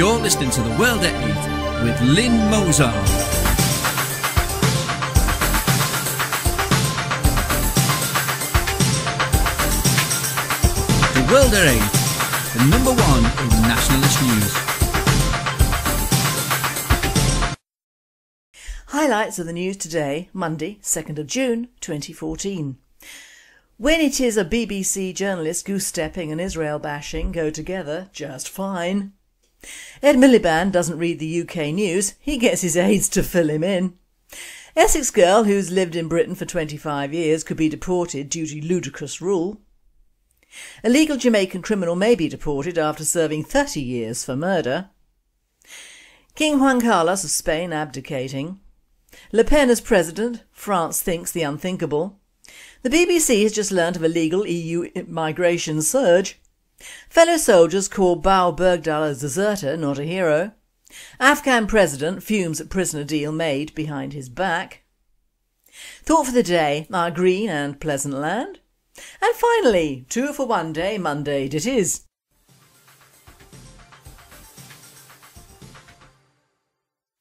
You're listening to The World at 8 with Lynn Mozart. The World at 8, the number one in nationalist news. Highlights of the news today, Monday, 2nd of June 2014. When it is a BBC journalist goose-stepping and Israel bashing go together just fine. Ed Miliband doesn't read the UK news, he gets his aides to fill him in. Essex girl who's lived in Britain for 25 years could be deported due to ludicrous rule. Illegal Jamaican criminal may be deported after serving 30 years for murder. King Juan Carlos of Spain abdicating. Le Pen as president, France thinks the unthinkable. The BBC has just learnt of a legal EU migration surge. Fellow soldiers call Bao Bergdahl a deserter, not a hero. Afghan president fumes at prisoner deal made behind his back. Thought for the day, our green and pleasant land. And finally, two for one day, Monday it is.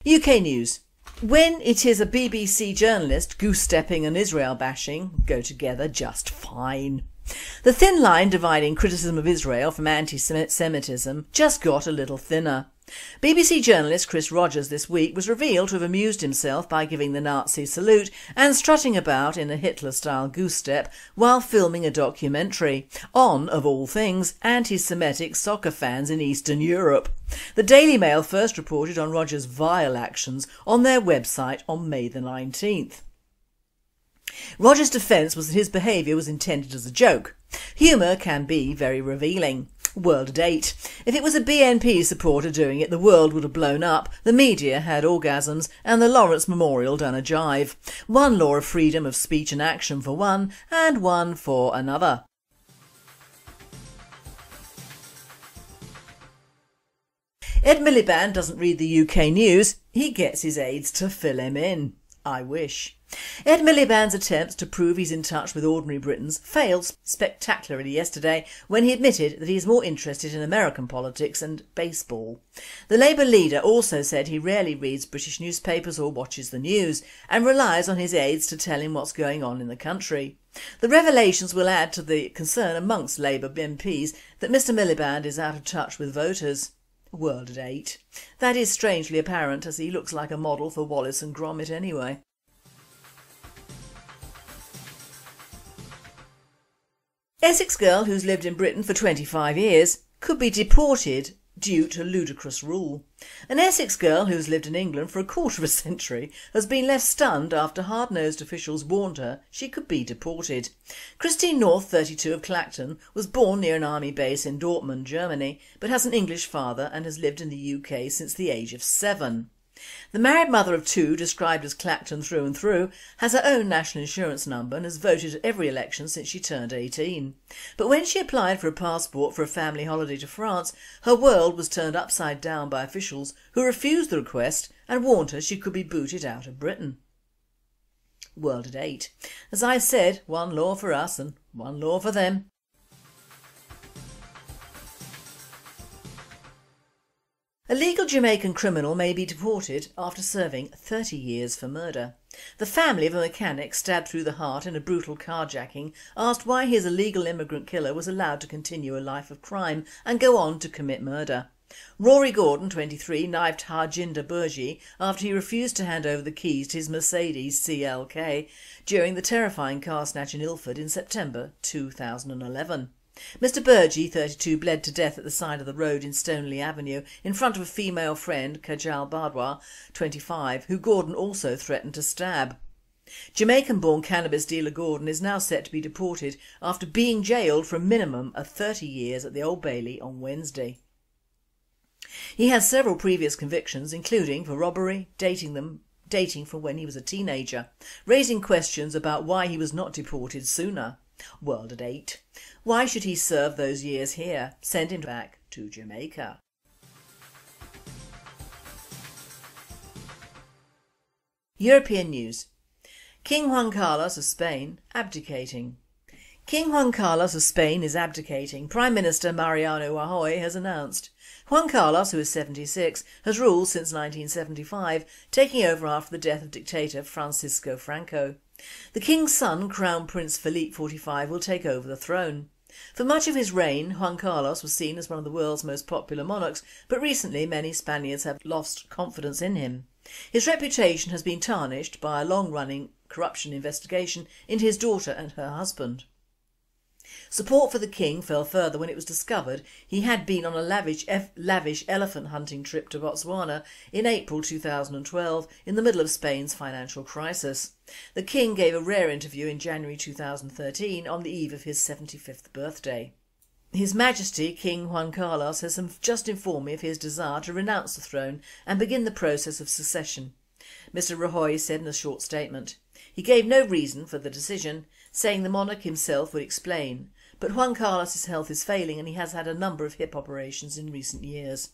UK news. When it is a BBC journalist goose-stepping and Israel bashing go together just fine. The thin line dividing criticism of Israel from anti-Semitism just got a little thinner. BBC journalist Chris Rogers this week was revealed to have amused himself by giving the Nazi salute and strutting about in a Hitler-style goose-step while filming a documentary on, of all things, anti-Semitic soccer fans in Eastern Europe. The Daily Mail first reported on Rogers' vile actions on their website on May the 19th. Rogers' defence was that his behaviour was intended as a joke. Humour can be very revealing. World at 8. If it was a BNP supporter doing it, the world would have blown up, the media had orgasms and the Lawrence Memorial done a jive. One law of freedom of speech and action for one and one for another. Ed Miliband doesn't read the UK news, he gets his aides to fill him in. I wish. Ed Miliband's attempts to prove he's in touch with ordinary Britons failed spectacularly yesterday when he admitted that he is more interested in American politics and baseball. The Labour leader also said he rarely reads British newspapers or watches the news and relies on his aides to tell him what's going on in the country. The revelations will add to the concern amongst Labour MPs that Mr Miliband is out of touch with voters. World at 8. That is strangely apparent as he looks like a model for Wallace and Gromit anyway. Essex girl who's lived in Britain for 25 years could be deported due to ludicrous rule. An Essex girl who's lived in England for a quarter of a century has been left stunned after hard-nosed officials warned her she could be deported. Christine North, 32, of Clacton, was born near an army base in Dortmund, Germany, but has an English father and has lived in the UK since the age of 7. The married mother of 2, described as Clacton through and through, has her own national insurance number and has voted at every election since she turned 18. But when she applied for a passport for a family holiday to France, her world was turned upside down by officials who refused the request and warned her she could be booted out of Britain. World at 8. As I said, one law for us and one law for them. A legal Jamaican criminal may be deported after serving 30 years for murder. The family of a mechanic stabbed through the heart in a brutal carjacking asked why his illegal immigrant killer was allowed to continue a life of crime and go on to commit murder. Rory Gordon, 23, knifed Harjinder Burji after he refused to hand over the keys to his Mercedes CLK during the terrifying car snatch in Ilford in September 2011. Mr Burji, 32, bled to death at the side of the road in Stoneleigh Avenue in front of a female friend, Kajal Badwa, 25, who Gordon also threatened to stab. Jamaican-born cannabis dealer Gordon is now set to be deported after being jailed for a minimum of 30 years at the Old Bailey on Wednesday. He has several previous convictions, including for robbery, dating from when he was a teenager, raising questions about why he was not deported sooner. World at 8. Why should he serve those years here? Send him back to Jamaica. European news. King Juan Carlos of Spain abdicating. King Juan Carlos of Spain is abdicating, Prime Minister Mariano Rajoy has announced. Juan Carlos, who is 76, has ruled since 1975, taking over after the death of dictator Francisco Franco. The king's son, Crown Prince Felipe 45, will take over the throne. For much of his reign, Juan Carlos was seen as one of the world's most popular monarchs, but recently many Spaniards have lost confidence in him. His reputation has been tarnished by a long-running corruption investigation into his daughter and her husband. Support for the king fell further when it was discovered he had been on a lavish elephant hunting trip to Botswana in April 2012 in the middle of Spain's financial crisis. The king gave a rare interview in January 2013 on the eve of his 75th birthday. His Majesty King Juan Carlos has just informed me of his desire to renounce the throne and begin the process of succession, Mr Rajoy said in a short statement. He gave no reason for the decision, saying the monarch himself would explain, but Juan Carlos's health is failing and he has had a number of hip operations in recent years.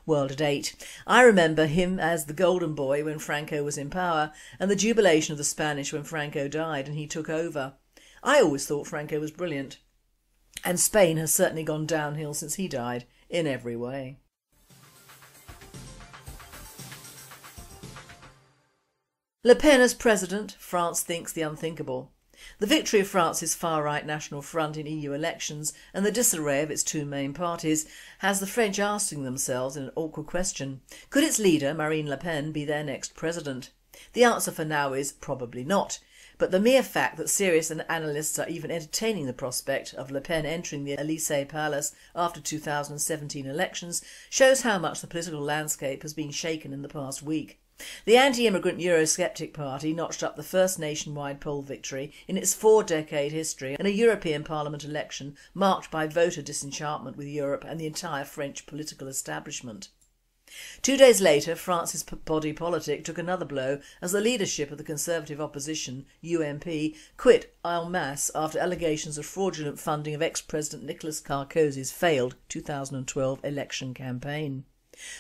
World at 8. I remember him as the golden boy when Franco was in power and the jubilation of the Spanish when Franco died and he took over. I always thought Franco was brilliant. And Spain has certainly gone downhill since he died, in every way. Le Pen as president, France thinks the unthinkable. The victory of France's far-right National Front in EU elections and the disarray of its two main parties has the French asking themselves in an awkward question: could its leader, Marine Le Pen, be their next president? The answer for now is probably not, but the mere fact that serious analysts are even entertaining the prospect of Le Pen entering the Élysée Palace after 2017 elections shows how much the political landscape has been shaken in the past week. The anti-immigrant Eurosceptic party notched up the first nationwide poll victory in its 4-decade history in a European Parliament election marked by voter disenchantment with Europe and the entire French political establishment. 2 days later, France's body politic took another blow as the leadership of the Conservative opposition, UMP, quit en masse after allegations of fraudulent funding of ex-President Nicolas Sarkozy's failed 2012 election campaign.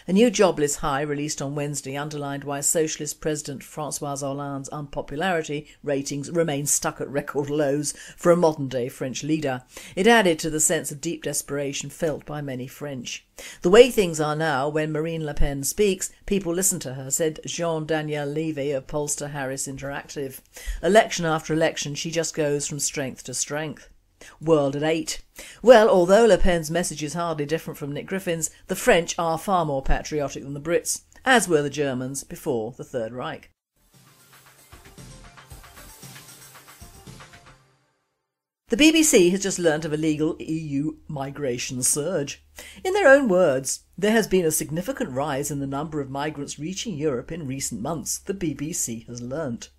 A new jobless high released on Wednesday underlined why Socialist President François Hollande's unpopularity ratings remain stuck at record lows for a modern-day French leader. It added to the sense of deep desperation felt by many French. The way things are now, when Marine Le Pen speaks, people listen to her, said Jean-Daniel Levy of pollster Harris Interactive. Election after election, she just goes from strength to strength. World at 8. Well, although Le Pen's message is hardly different from Nick Griffin's, the French are far more patriotic than the Brits, as were the Germans before the Third Reich. The BBC has just learnt of a legal EU migration surge. In their own words, there has been a significant rise in the number of migrants reaching Europe in recent months, the BBC has learnt.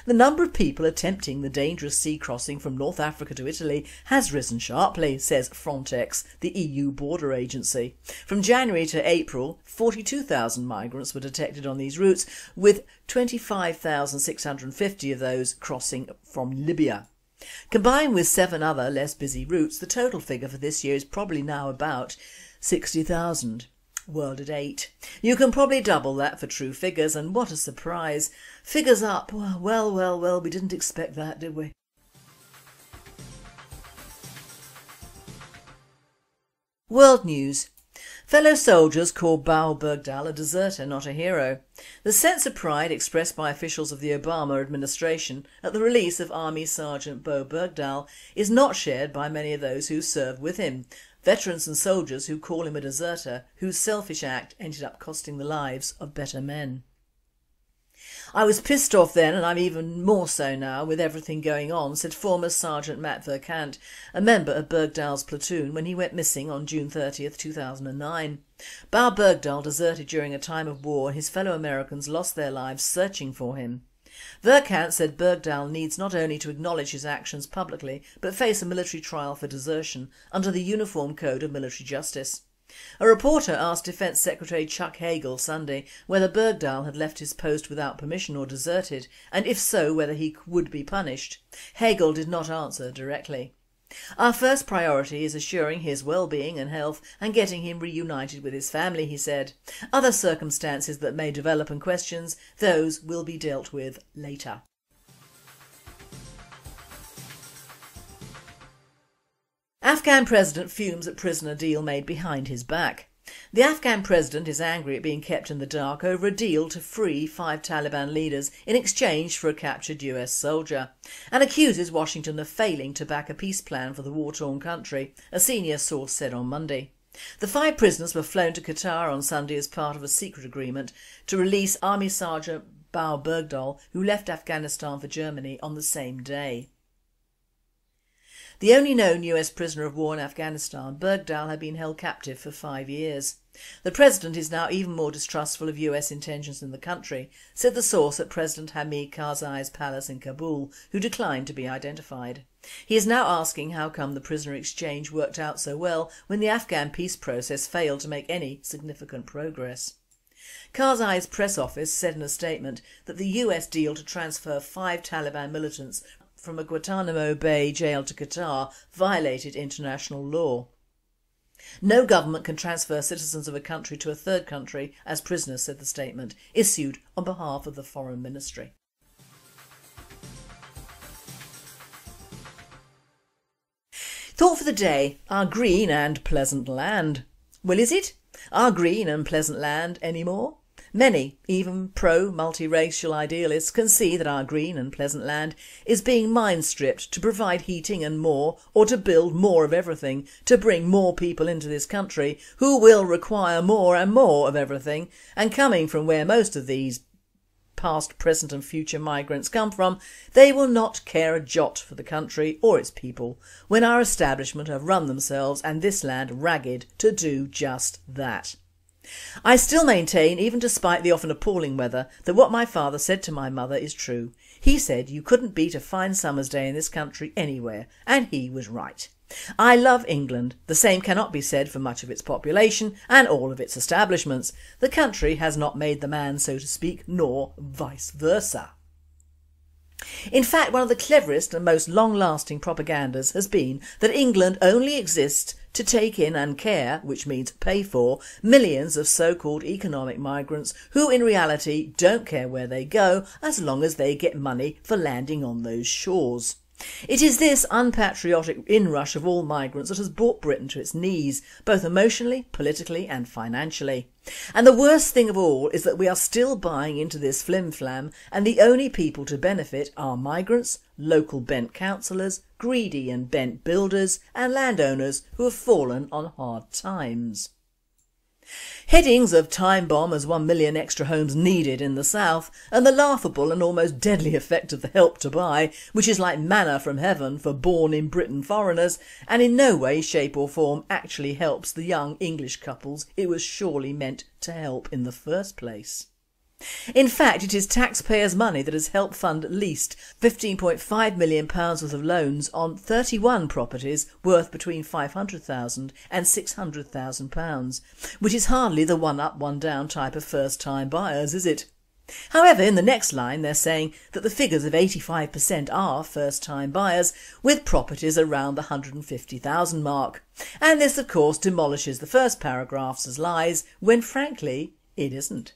The number of people attempting the dangerous sea crossing from North Africa to Italy has risen sharply, says Frontex, the EU border agency. From January to April, 42,000 migrants were detected on these routes, with 25,650 of those crossing from Libya. Combined with 7 other less busy routes, the total figure for this year is probably now about 60,000. World at 8. You can probably double that for true figures, and what a surprise. Figures up. Well, we didn't expect that, did we? World news. Fellow soldiers call Bao Bergdahl a deserter, not a hero. The sense of pride expressed by officials of the Obama administration at the release of Army Sergeant Bo Bergdahl is not shared by many of those who served with him. Veterans and soldiers who call him a deserter, whose selfish act ended up costing the lives of better men. I was pissed off then, and I'm even more so now with everything going on, said former Sergeant Matt Verkant, a member of Bergdahl's platoon, when he went missing on June 30th, 2009. Bao Bergdahl deserted during a time of war and his fellow Americans lost their lives searching for him. Verkant said Bergdahl needs not only to acknowledge his actions publicly but face a military trial for desertion under the Uniform Code of Military Justice. A reporter asked Defence Secretary Chuck Hagel Sunday whether Bergdahl had left his post without permission or deserted, and if so whether he would be punished. Hagel did not answer directly. Our first priority is assuring his well-being and health and getting him reunited with his family, he said. Other circumstances that may develop and questions, those will be dealt with later. Afghan president fumes at prisoner deal made behind his back. The Afghan president is angry at being kept in the dark over a deal to free 5 Taliban leaders in exchange for a captured US soldier, and accuses Washington of failing to back a peace plan for the war-torn country, a senior source said on Monday. The 5 prisoners were flown to Qatar on Sunday as part of a secret agreement to release Army Sergeant Bao Bergdahl, who left Afghanistan for Germany on the same day. The only known US prisoner of war in Afghanistan, Bergdahl had been held captive for 5 years. The president is now even more distrustful of US intentions in the country, said the source at President Hamid Karzai's palace in Kabul, who declined to be identified. He is now asking how come the prisoner exchange worked out so well when the Afghan peace process failed to make any significant progress. Karzai's press office said in a statement that the US deal to transfer 5 Taliban militants from a Guantanamo Bay jail to Qatar violated international law. No government can transfer citizens of a country to a third country as prisoners, said the statement, issued on behalf of the Foreign Ministry. Thought for the day, our green and pleasant land. Well, is it our green and pleasant land anymore? Many, even pro-multiracial idealists, can see that our green and pleasant land is being mind-stripped to provide heating and more, or to build more of everything, to bring more people into this country who will require more and more of everything, and coming from where most of these past, present and future migrants come from, they will not care a jot for the country or its people when our establishment have run themselves and this land ragged to do just that. I still maintain, even despite the often appalling weather, that what my father said to my mother is true. He said you couldn't beat a fine summer's day in this country anywhere, and he was right. I love England. The same cannot be said for much of its population and all of its establishments. The country has not made the man, so to speak, nor vice versa. In fact, one of the cleverest and most long-lasting propagandas has been that England only exists to take in and care, which means pay for, millions of so-called economic migrants who in reality don't care where they go as long as they get money for landing on those shores. It is this unpatriotic inrush of all migrants that has brought Britain to its knees, both emotionally, politically and financially. And the worst thing of all is that we are still buying into this flim-flam, and the only people to benefit are migrants, local bent councillors, greedy and bent builders and landowners who have fallen on hard times. Headings of time bomb as 1 million extra homes needed in the south, and the laughable and almost deadly effect of the Help to Buy, which is like manna from heaven for born in Britain foreigners, and in no way, shape or form actually helps the young English couples it was surely meant to help in the first place. In fact, it is taxpayers' money that has helped fund at least £15.5 million worth of loans on 31 properties worth between £500,000 and £600,000, which is hardly the one up, one down type of first-time buyers, is it? However, in the next line they're saying that the figures of 85% are first-time buyers with properties around the £150,000 mark. And this of course demolishes the first paragraphs as lies when frankly it isn't.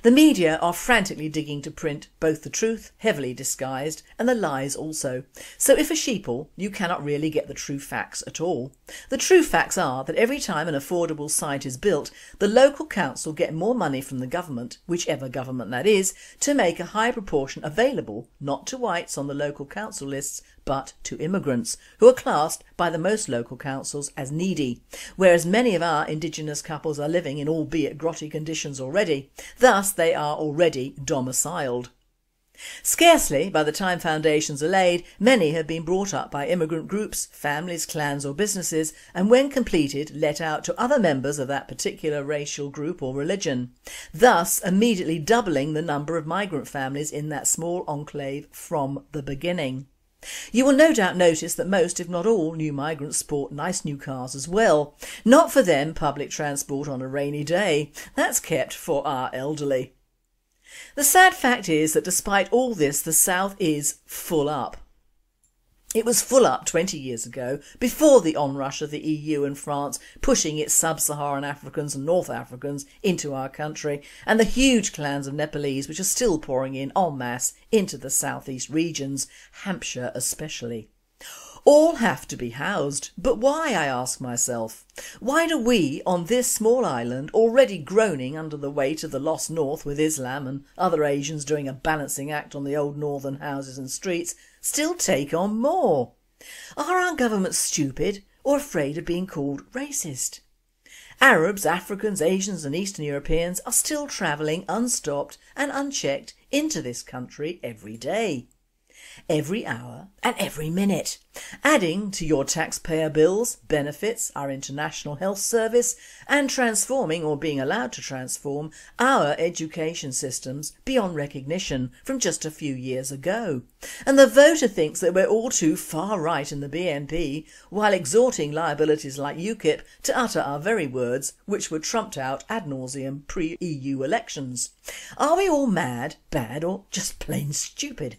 The media are frantically digging to print both the truth, heavily disguised, and the lies also. So if a sheeple, you cannot really get the true facts at all. The true facts are that every time an affordable site is built, the local council get more money from the government, whichever government that is, to make a high proportion available, not to whites on the local council lists, but to immigrants, who are classed by the most local councils as needy, whereas many of our indigenous couples are living in albeit grotty conditions already. Thus they are already domiciled. Scarcely, by the time foundations are laid, many have been brought up by immigrant groups, families, clans or businesses, and when completed let out to other members of that particular racial group or religion, thus immediately doubling the number of migrant families in that small enclave from the beginning. You will no doubt notice that most, if not all, new migrants sport nice new cars as well. Not for them public transport on a rainy day, that's kept for our elderly. The sad fact is that despite all this, the South is full up. It was full up 20 years ago, before the onrush of the EU and France pushing its sub-Saharan Africans and North Africans into our country, and the huge clans of Nepalese which are still pouring in en masse into the southeast regions, Hampshire especially. All have to be housed, but why, I ask myself? Why do we, on this small island, already groaning under the weight of the lost north with Islam and other Asians doing a balancing act on the old northern houses and streets, still take on more? Are our governments stupid or afraid of being called racist? Arabs, Africans, Asians and Eastern Europeans are still travelling unstopped and unchecked into this country every day, every hour and every minute, adding to your taxpayer bills, benefits, our international health service and transforming, or being allowed to transform, our education systems beyond recognition from just a few years ago. And the voter thinks that we're all too far right in the BNP while exhorting liabilities like UKIP to utter our very words which were trumped out ad nauseum pre-EU elections. Are we all mad, bad or just plain stupid?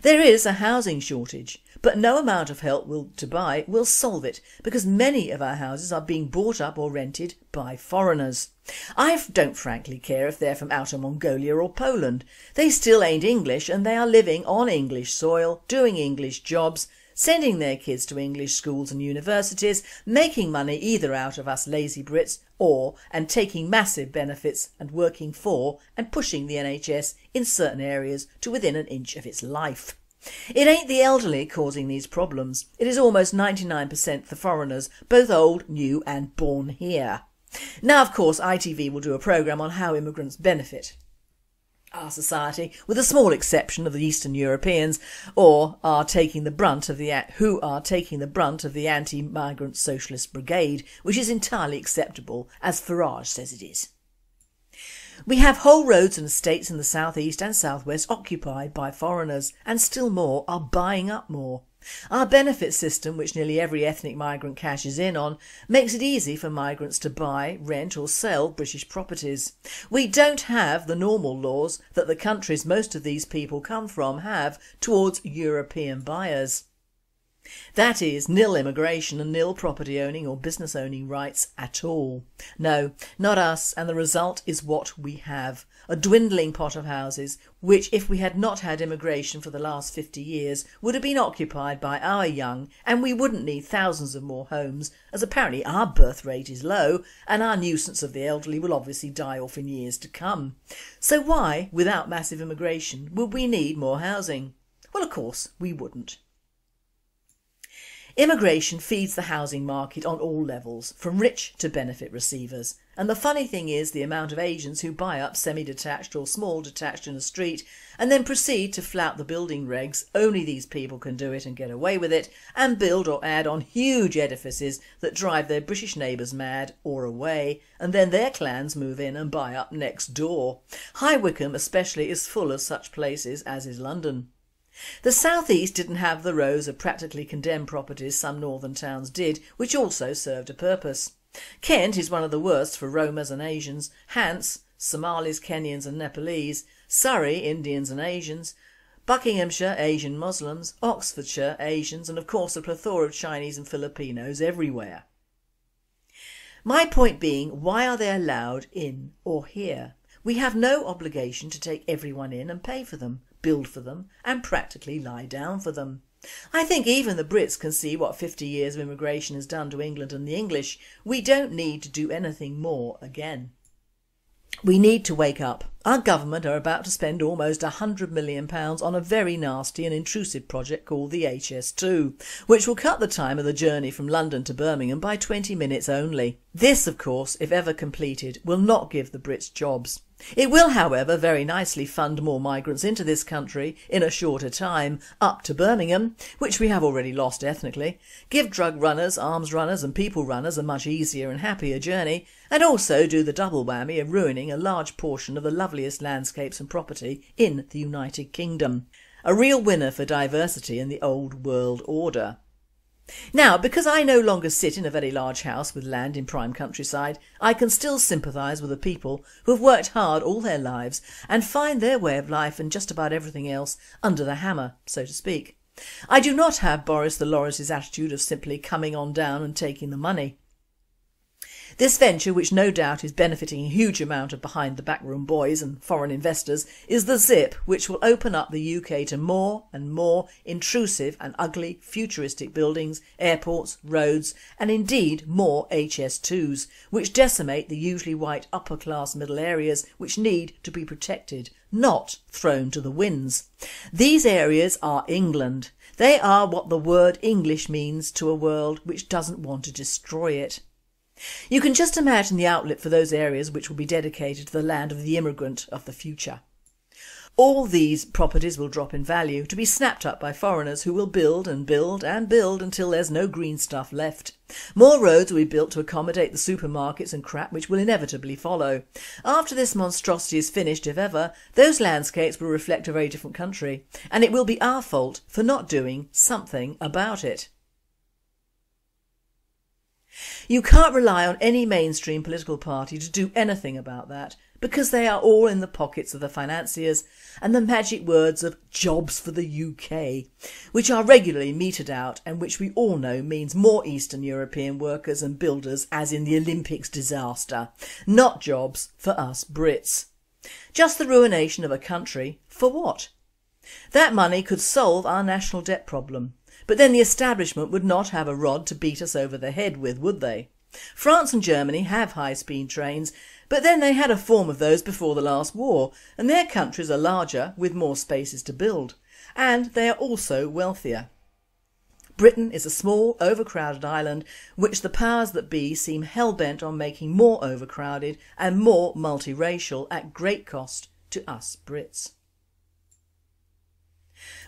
There is a housing shortage, but no amount of help to buy will solve it because many of our houses are being bought up or rented by foreigners. I don't frankly care if they're from outer Mongolia or Poland. They still ain't English and they are living on English soil, doing English jobs, sending their kids to English schools and universities, making money either out of us lazy Brits and taking massive benefits and working for and pushing the NHS in certain areas to within an inch of its life. It ain't the elderly causing these problems. It is almost 99% the foreigners, both old, new and born here. Now of course ITV will do a programme on how immigrants benefit our society, with a small exception of the Eastern Europeans, or are taking the brunt of the anti-migrant socialist brigade, which is entirely acceptable, as Farage says it is. We have whole roads and estates in the southeast and southwest occupied by foreigners, and still more are buying up more. Our benefit system, which nearly every ethnic migrant cashes in on, makes it easy for migrants to buy, rent or sell British properties. We don't have the normal laws that the countries most of these people come from have towards European buyers. That is, nil immigration and nil property owning or business owning rights at all. No, not us, and the result is what we have. A dwindling pot of houses which, if we had not had immigration for the last 50 years, would have been occupied by our young, and we wouldn't need thousands of more homes, as apparently our birth rate is low and our nuisance of the elderly will obviously die off in years to come. So why, without massive immigration, would we need more housing? Well, of course we wouldn't. Immigration feeds the housing market on all levels, from rich to benefit receivers. And the funny thing is the amount of agents who buy up semi-detached or small detached in a street and then proceed to flout the building regs, only these people can do it and get away with it, and build or add on huge edifices that drive their British neighbours mad or away, and then their clans move in and buy up next door. High Wycombe especially is full of such places, as is London. The South East didn't have the rows of practically condemned properties some northern towns did, which also served a purpose. Kent is one of the worst for Romas and Asians, Hants, Somalis, Kenyans and Nepalese, Surrey, Indians and Asians, Buckinghamshire, Asian Muslims, Oxfordshire, Asians, and of course a plethora of Chinese and Filipinos everywhere. My point being, why are they allowed in or here? We have no obligation to take everyone in and pay for them, build for them and practically lie down for them. I think even the Brits can see what 50 years of immigration has done to England and the English. We don't need to do anything more again. We need to wake up. Our government are about to spend almost £100 million on a very nasty and intrusive project called the HS2, which will cut the time of the journey from London to Birmingham by 20 minutes only. This, of course, if ever completed, will not give the Brits jobs. It will, however, very nicely fund more migrants into this country in a shorter time, up to Birmingham, which we have already lost ethnically, give drug runners, arms runners and people runners a much easier and happier journey, and also do the double whammy of ruining a large portion of the loveliest landscapes and property in the United Kingdom. A real winner for diversity in the old world order. Now, because I no longer sit in a very large house with land in prime countryside, I can still sympathise with the people who have worked hard all their lives and find their way of life and just about everything else under the hammer, so to speak. I do not have Boris the Lawrence's attitude of simply coming on down and taking the money. This venture, which no doubt is benefiting a huge amount of behind the backroom boys and foreign investors, is the zip which will open up the UK to more and more intrusive and ugly futuristic buildings, airports, roads and indeed more HS2s, which decimate the usually white upper class middle areas which need to be protected, not thrown to the winds. These areas are England. They are what the word English means to a world which doesn't want to destroy it. You can just imagine the outlet for those areas which will be dedicated to the land of the immigrant of the future. All these properties will drop in value, to be snapped up by foreigners who will build and build and build until there's no green stuff left. More roads will be built to accommodate the supermarkets and crap which will inevitably follow. After this monstrosity is finished, if ever, those landscapes will reflect a very different country, and it will be our fault for not doing something about it. You can't rely on any mainstream political party to do anything about that, because they are all in the pockets of the financiers and the magic words of jobs for the UK, which are regularly meted out and which we all know means more Eastern European workers and builders as in the Olympics disaster, not jobs for us Brits. Just the ruination of a country for what? That money could solve our national debt problem. But then the establishment would not have a rod to beat us over the head with, would they? France and Germany have high-speed trains, but then they had a form of those before the last war, and their countries are larger with more spaces to build, and they are also wealthier. Britain is a small, overcrowded island which the powers that be seem hell-bent on making more overcrowded and more multiracial at great cost to us Brits.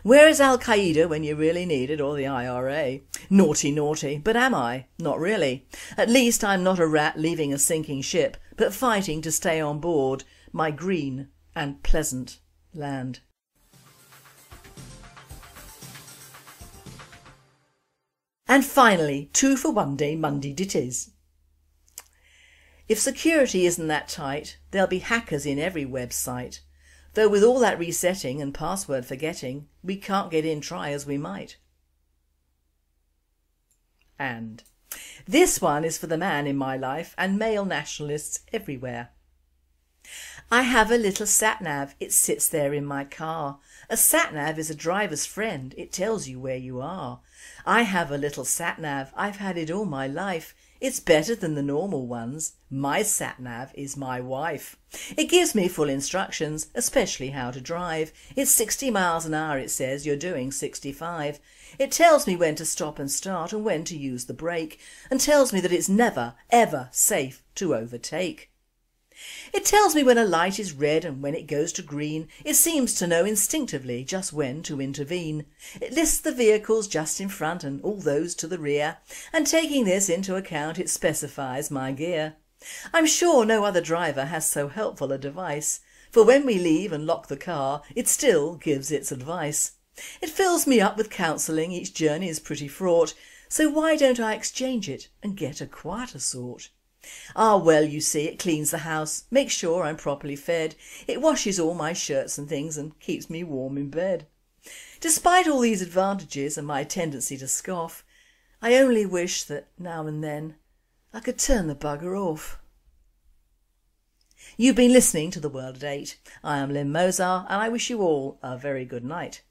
Where is Al-Qaeda when you really need it, or the IRA? Naughty, naughty, but am I? Not really. At least I'm not a rat leaving a sinking ship, but fighting to stay on board my green and pleasant land. And finally, 2 for 1 day Monday it is. If security isn't that tight, there'll be hackers in every website. Though with all that resetting and password forgetting, we can't get in try as we might. And this one is for the man in my life and male nationalists everywhere. I have a little sat-nav, it sits there in my car. A sat-nav is a driver's friend, it tells you where you are. I have a little sat-nav, I've had it all my life. It's better than the normal ones. My sat-nav is my wife. It gives me full instructions, especially how to drive. It's 60 miles an hour, it says, you're doing 65. It tells me when to stop and start and when to use the brake, and tells me that it's never, ever safe to overtake. It tells me when a light is red and when it goes to green. It seems to know instinctively just when to intervene. It lists the vehicles just in front and all those to the rear, and taking this into account it specifies my gear. I'm sure no other driver has so helpful a device, for when we leave and lock the car it still gives its advice. It fills me up with counselling, each journey is pretty fraught, so why don't I exchange it and get a quieter sort? Ah well, you see, it cleans the house, makes sure I'm properly fed, it washes all my shirts and things and keeps me warm in bed. Despite all these advantages and my tendency to scoff, I only wish that now and then I could turn the bugger off. You've been listening to The World at 8. I am Lynn Mozart and I wish you all a very good night.